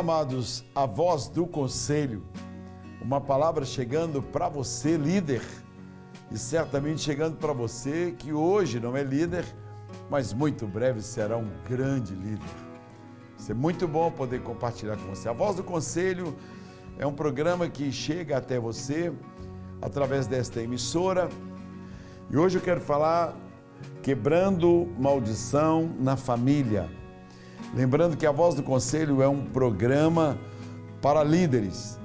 amados, a voz do conselho, uma palavra chegando para você, líder, e certamente chegando para você que hoje não é líder, mas muito breve será um grande líder. Isso é muito bom poder compartilhar com você. A Voz do Conselho é um programa que chega até você através desta emissora, e hoje eu quero falar quebrando maldição na família. Lembrando que a Voz do Conselho é um programa para líderes,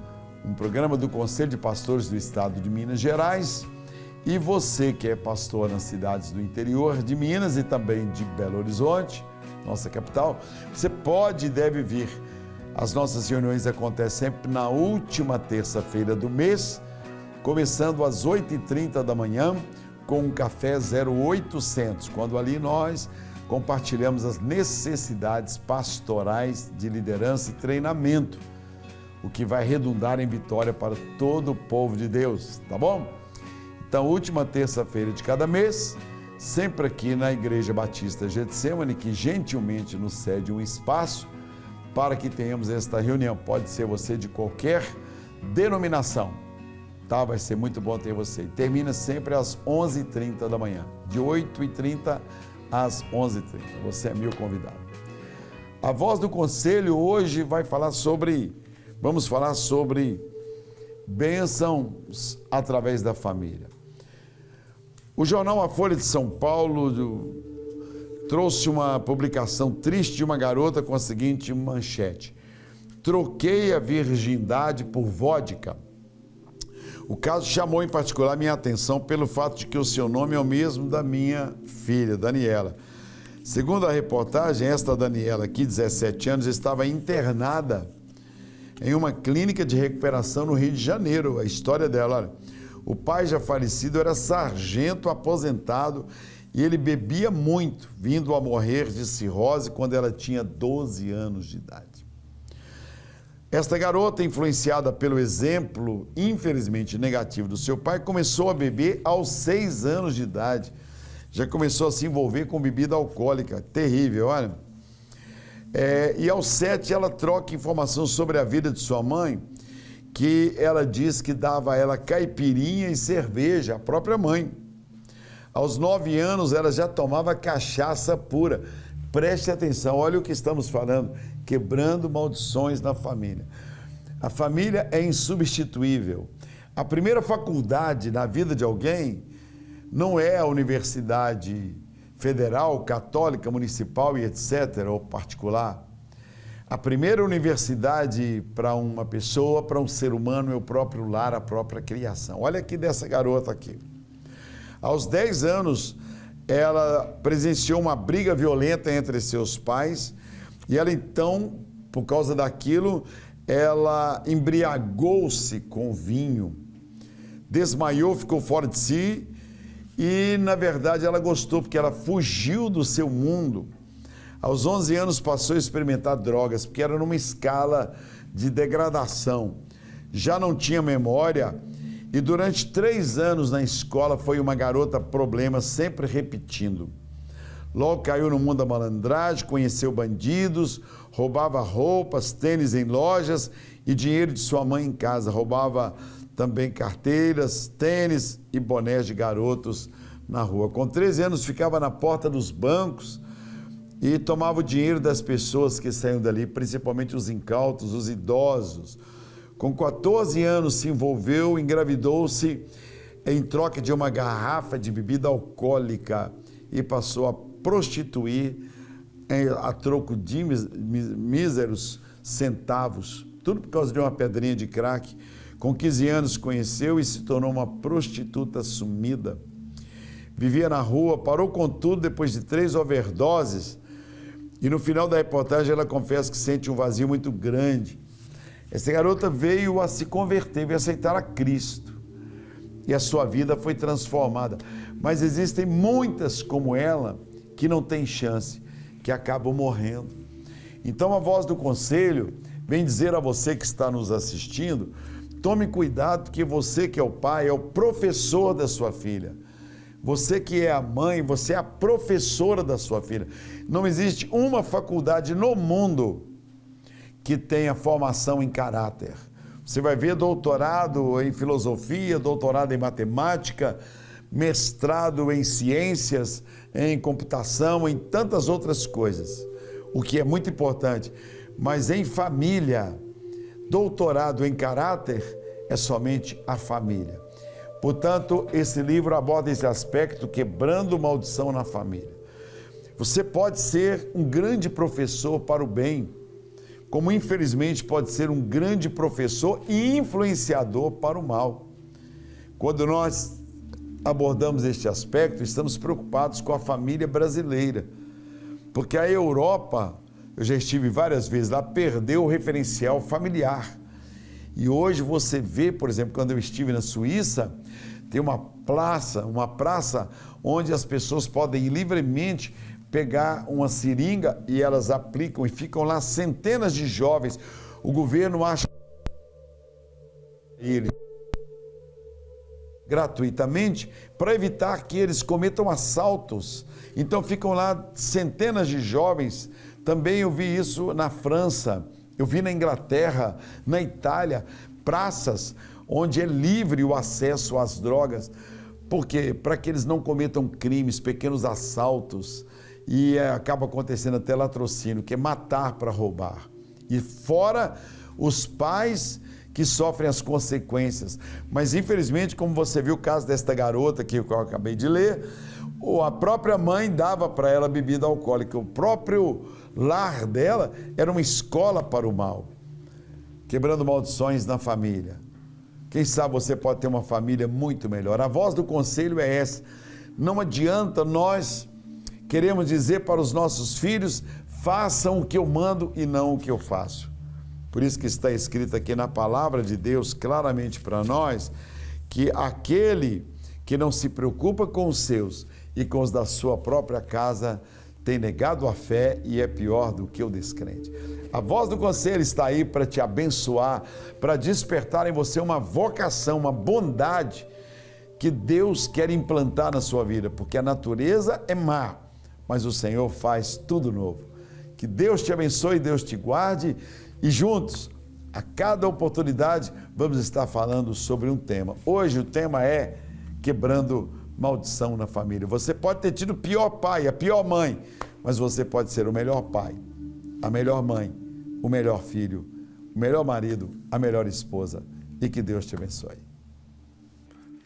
um programa do Conselho de Pastores do Estado de Minas Gerais. E você que é pastor nas cidades do interior de Minas e também de Belo Horizonte, nossa capital, você pode e deve vir. As nossas reuniões acontecem sempre na última terça-feira do mês, começando às 8h30 da manhã, com um café 0800, quando ali nós compartilhamos as necessidades pastorais de liderança e treinamento, o que vai redundar em vitória para todo o povo de Deus, tá bom? Então, última terça-feira de cada mês, sempre aqui na Igreja Batista Getsemane, que gentilmente nos cede um espaço para que tenhamos esta reunião. Pode ser você de qualquer denominação, tá? Vai ser muito bom ter você. E termina sempre às 11h30 da manhã, de 8h30 às 11h30. Você é meu convidado. A Voz do Conselho hoje vamos falar sobre bênçãos através da família. O jornal A Folha de São Paulo trouxe uma publicação triste de uma garota com a seguinte manchete: troquei a virgindade por vodka. O caso chamou em particular minha atenção pelo fato de que o seu nome é o mesmo da minha filha, Daniela. Segundo a reportagem, esta Daniela, aqui, 17 anos, estava internada em uma clínica de recuperação no Rio de Janeiro. A história dela, olha, o pai já falecido era sargento aposentado e ele bebia muito, vindo a morrer de cirrose quando ela tinha 12 anos de idade. Esta garota, influenciada pelo exemplo, infelizmente negativo, do seu pai, começou a beber aos 6 anos de idade. Já começou a se envolver com bebida alcoólica. Terrível, olha. E aos 7 ela troca informação sobre a vida de sua mãe, que ela diz que dava a ela caipirinha e cerveja, a própria mãe. Aos 9 anos ela já tomava cachaça pura. Preste atenção, olha o que estamos falando, quebrando maldições na família. A família é insubstituível. A primeira faculdade na vida de alguém não é a universidade federal, católica, municipal e etc., ou particular. A primeira universidade para uma pessoa, para um ser humano, é o próprio lar, a própria criação. Olha aqui dessa garota aqui. Aos 10 anos, ela presenciou uma briga violenta entre seus pais e ela então, por causa daquilo, ela embriagou-se com vinho, desmaiou, ficou fora de si e, na verdade, ela gostou porque ela fugiu do seu mundo. Aos 11 anos passou a experimentar drogas, porque era numa escala de degradação. Já não tinha memória e durante 3 anos na escola foi uma garota problema, sempre repetindo. Logo caiu no mundo da malandragem, conheceu bandidos, roubava roupas, tênis em lojas e dinheiro de sua mãe em casa. Roubava também carteiras, tênis e bonés de garotos na rua. Com 13 anos ficava na porta dos bancos e tomava o dinheiro das pessoas que saíam dali, principalmente os incautos, os idosos. Com 14 anos se envolveu, engravidou-se em troca de uma garrafa de bebida alcoólica e passou a prostituir a troco de míseros centavos, tudo por causa de uma pedrinha de crack. Com 15 anos conheceu e se tornou uma prostituta sumida. Vivia na rua, parou com tudo depois de 3 overdoses e no final da reportagem ela confessa que sente um vazio muito grande. Essa garota veio a se converter, veio a aceitar a Cristo e a sua vida foi transformada. Mas existem muitas como ela que não têm chance, que acabam morrendo. Então a Voz do Conselho vem dizer a você que está nos assistindo: tome cuidado, porque você que é o pai é o professor da sua filha. Você que é a mãe, você é a professora da sua filha. Não existe uma faculdade no mundo que tenha formação em caráter. Você vai ver doutorado em filosofia, doutorado em matemática, mestrado em ciências, em computação, em tantas outras coisas, o que é muito importante. Mas em família, doutorado em caráter é somente a família. Portanto, esse livro aborda esse aspecto, quebrando maldição na família. Você pode ser um grande professor para o bem, como infelizmente pode ser um grande professor e influenciador para o mal. Quando nós abordamos este aspecto, estamos preocupados com a família brasileira, porque a Europa, eu já estive várias vezes lá, perdeu o referencial familiar. E hoje você vê, por exemplo, quando eu estive na Suíça, tem uma praça onde as pessoas podem ir livremente pegar uma seringa e elas aplicam e ficam lá centenas de jovens. O governo acha ele gratuitamente para evitar que eles cometam assaltos. Então ficam lá centenas de jovens. Também eu vi isso na França, eu vi na Inglaterra, na Itália, praças onde é livre o acesso às drogas. Por quê? Para que eles não cometam crimes, pequenos assaltos, e acaba acontecendo até latrocínio, que é matar para roubar. E fora os pais que sofrem as consequências. Mas infelizmente, como você viu o caso desta garota que eu acabei de ler, a própria mãe dava para ela bebida alcoólica. O próprio lar dela era uma escola para o mal, quebrando maldições na família. Quem sabe você pode ter uma família muito melhor. A voz do conselho é essa. Não adianta nós queremos dizer para os nossos filhos, façam o que eu mando e não o que eu faço. Por isso que está escrito aqui na palavra de Deus claramente para nós, que aquele que não se preocupa com os seus e com os da sua própria casa, tem negado a fé e é pior do que o descrente. A voz do conselho está aí para te abençoar, para despertar em você uma vocação, uma bondade que Deus quer implantar na sua vida, porque a natureza é má, mas o Senhor faz tudo novo. Que Deus te abençoe, Deus te guarde e juntos, a cada oportunidade, vamos estar falando sobre um tema. Hoje o tema é quebrando maldição na família. Você pode ter tido o pior pai, a pior mãe, mas você pode ser o melhor pai, a melhor mãe, o melhor filho, o melhor marido, a melhor esposa. E que Deus te abençoe.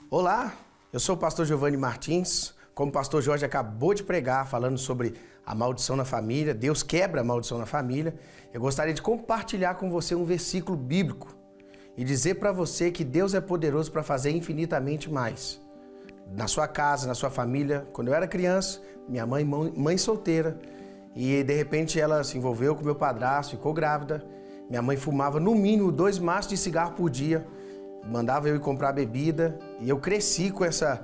Olá, eu sou o pastor Giovanni Martins. Como o pastor Jorge acabou de pregar, falando sobre a maldição na família, Deus quebra a maldição na família, eu gostaria de compartilhar com você um versículo bíblico e dizer para você que Deus é poderoso para fazer infinitamente mais. Na sua casa, na sua família. Quando eu era criança, minha mãe solteira, e de repente ela se envolveu com meu padrasto, ficou grávida. Minha mãe fumava no mínimo 2 maços de cigarro por dia, mandava eu ir comprar bebida, e eu cresci com essa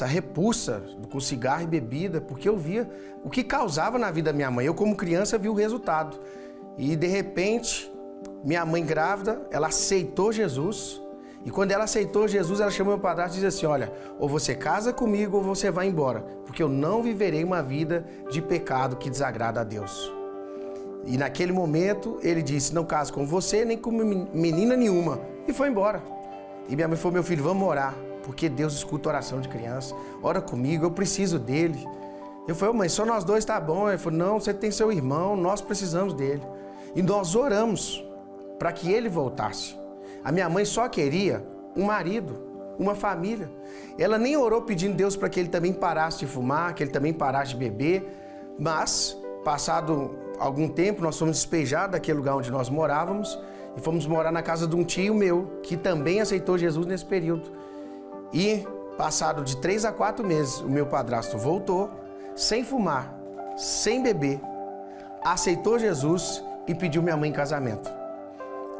repulsa com cigarro e bebida, porque eu via o que causava na vida da minha mãe. Eu, como criança, vi o resultado. E, de repente, minha mãe grávida, ela aceitou Jesus. E quando ela aceitou Jesus, ela chamou meu padrasto e disse assim, olha, ou você casa comigo ou você vai embora, porque eu não viverei uma vida de pecado que desagrada a Deus. E naquele momento, ele disse, não caso com você, nem com menina nenhuma. E foi embora. E minha mãe falou, meu filho, vamos orar, porque Deus escuta oração de criança. Ora comigo, eu preciso dele. Eu falei, mãe, só nós dois tá bom. Ele falou, não, você tem seu irmão, nós precisamos dele. E nós oramos para que ele voltasse. A minha mãe só queria um marido, uma família. Ela nem orou pedindo a Deus para que ele também parasse de fumar, que ele também parasse de beber. Mas, passado algum tempo, nós fomos despejados daquele lugar onde nós morávamos e fomos morar na casa de um tio meu, que também aceitou Jesus nesse período. E, passado de 3 a 4 meses, o meu padrasto voltou, sem fumar, sem beber, aceitou Jesus e pediu minha mãe em casamento.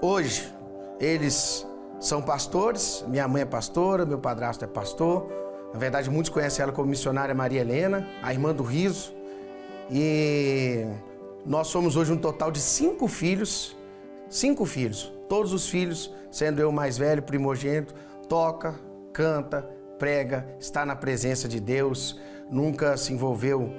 Hoje, eles são pastores, minha mãe é pastora, meu padrasto é pastor. Na verdade, muitos conhecem ela como missionária Maria Helena, a irmã do riso. E nós somos hoje um total de 5 filhos. 5 filhos. Todos os filhos, sendo eu o mais velho, primogênito, toca, canta, prega, está na presença de Deus, nunca se envolveu,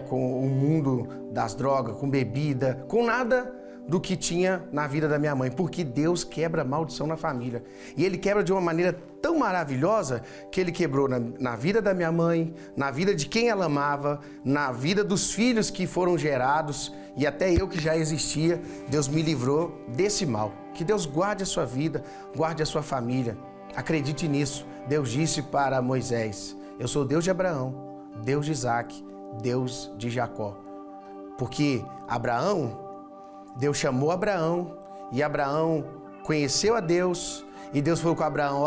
com o mundo das drogas, com bebida, com nada do que tinha na vida da minha mãe, porque Deus quebra a maldição na família. E Ele quebra de uma maneira tão maravilhosa que Ele quebrou na vida da minha mãe, na vida de quem ela amava, na vida dos filhos que foram gerados e até eu que já existia. Deus me livrou desse mal. Que Deus guarde a sua vida, guarde a sua família. Acredite nisso. Deus disse para Moisés: eu sou o Deus de Abraão, Deus de Isaac, Deus de Jacó. Porque Deus chamou Abraão e Abraão conheceu a Deus e Deus falou com Abraão,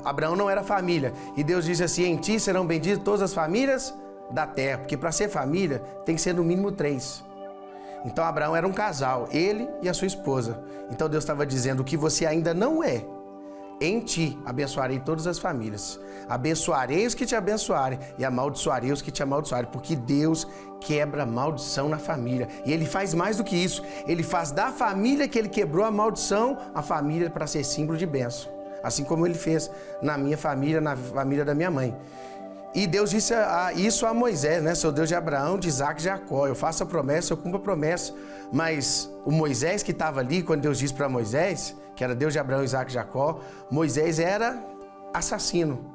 Abraão não era família, e Deus disse assim: em ti serão benditas todas as famílias da terra, porque para ser família tem que ser no mínimo 3. Então Abraão era um casal, ele e a sua esposa. Então Deus estava dizendo: o que você ainda não é, em ti abençoarei todas as famílias. Abençoarei os que te abençoarem e amaldiçoarei os que te amaldiçoarem, porque Deus quebra a maldição na família. E Ele faz mais do que isso. Ele faz da família que Ele quebrou a maldição, a família para ser símbolo de bênção. Assim como Ele fez na minha família, na família da minha mãe. E Deus disse isso a Moisés, né? Sou Deus de Abraão, de Isaac e de Jacó. Eu faço a promessa, eu cumpro a promessa. Mas o Moisés que estava ali, quando Deus disse para Moisés, que era Deus de Abraão, Isaac e Jacó, Moisés era assassino.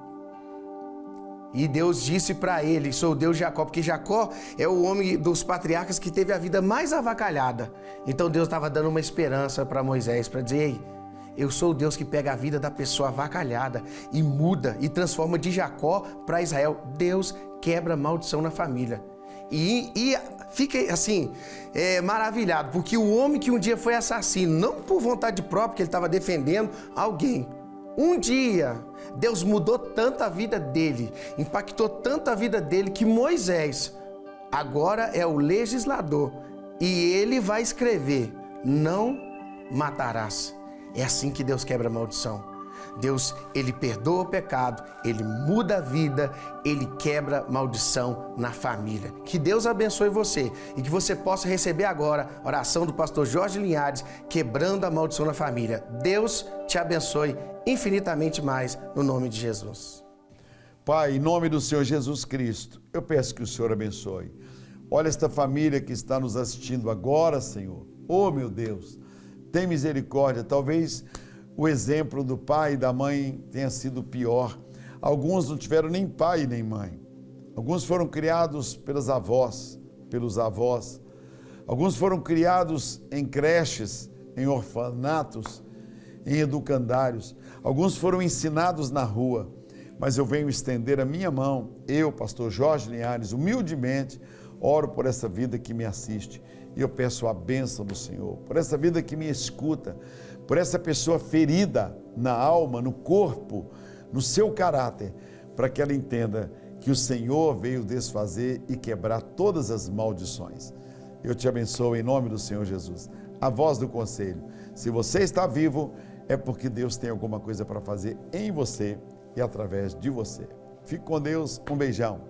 E Deus disse para ele: sou o Deus de Jacó, porque Jacó é o homem dos patriarcas que teve a vida mais avacalhada. Então Deus estava dando uma esperança para Moisés, para dizer: ei, eu sou o Deus que pega a vida da pessoa avacalhada e muda e transforma de Jacó para Israel. Deus quebra a maldição na família. E fica assim, maravilhado, porque o homem que um dia foi assassino, não por vontade própria, que ele estava defendendo alguém, um dia Deus mudou tanto a vida dele, impactou tanto a vida dele, que Moisés agora é o legislador e ele vai escrever: não matarás. É assim que Deus quebra a maldição. Deus, Ele perdoa o pecado, Ele muda a vida, Ele quebra maldição na família. Que Deus abençoe você e que você possa receber agora a oração do pastor Jorge Linhares, quebrando a maldição na família. Deus te abençoe infinitamente mais, no nome de Jesus. Pai, em nome do Senhor Jesus Cristo, eu peço que o Senhor abençoe. Olha esta família que está nos assistindo agora, Senhor. Oh, meu Deus, tem misericórdia. Talvez o exemplo do pai e da mãe tenha sido pior. Alguns não tiveram nem pai nem mãe. Alguns foram criados pelos avós. Alguns foram criados em creches, em orfanatos, em educandários. Alguns foram ensinados na rua. Mas eu venho estender a minha mão, eu, pastor Jorge Linhares, humildemente, oro por essa vida que me assiste. E eu peço a bênção do Senhor, por essa vida que me escuta, por essa pessoa ferida na alma, no corpo, no seu caráter, para que ela entenda que o Senhor veio desfazer e quebrar todas as maldições. Eu te abençoo em nome do Senhor Jesus. A voz do conselho: se você está vivo, é porque Deus tem alguma coisa para fazer em você e através de você. Fique com Deus, um beijão.